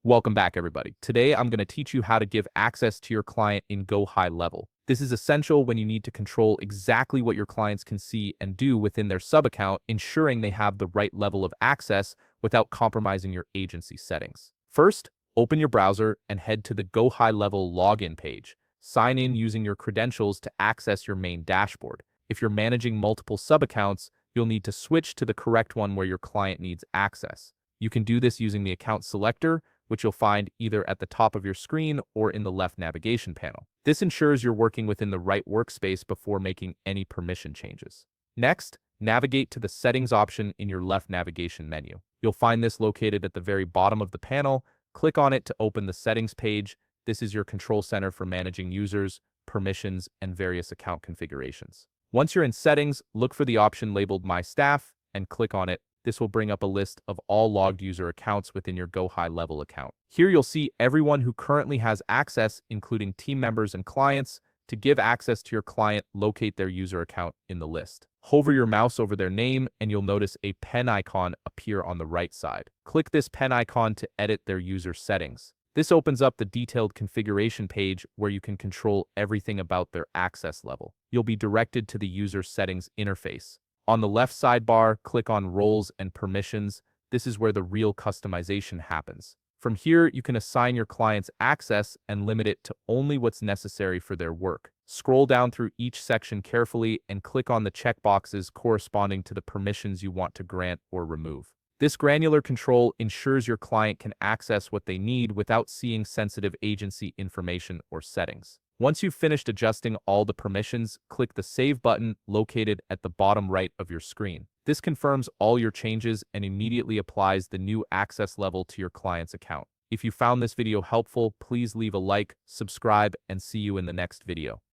Welcome back, everybody. Today, I'm going to teach you how to give access to your client in GoHighLevel. This is essential when you need to control exactly what your clients can see and do within their sub-account, ensuring they have the right level of access without compromising your agency settings. First, open your browser and head to the GoHighLevel login page. Sign in using your credentials to access your main dashboard. If you're managing multiple sub-accounts, you'll need to switch to the correct one where your client needs access. You can do this using the account selector, which you'll find either at the top of your screen or in the left navigation panel. This ensures you're working within the right workspace before making any permission changes. Next, navigate to the Settings option in your left navigation menu. You'll find this located at the very bottom of the panel. Click on it to open the Settings page. This is your control center for managing users, permissions, and various account configurations. Once you're in Settings, look for the option labeled My Staff and click on it. This will bring up a list of all logged user accounts within your GoHighLevel account. Here you'll see everyone who currently has access, including team members and clients. To give access to your client, locate their user account in the list. Hover your mouse over their name and you'll notice a pen icon appear on the right side. Click this pen icon to edit their user settings. This opens up the detailed configuration page where you can control everything about their access level. You'll be directed to the user settings interface. On the left sidebar, click on Roles and Permissions. This is where the real customization happens. From here, you can assign your clients access and limit it to only what's necessary for their work. Scroll down through each section carefully and click on the checkboxes corresponding to the permissions you want to grant or remove. This granular control ensures your client can access what they need without seeing sensitive agency information or settings. Once you've finished adjusting all the permissions, click the Save button located at the bottom right of your screen. This confirms all your changes and immediately applies the new access level to your client's account. If you found this video helpful, please leave a like, subscribe, and see you in the next video.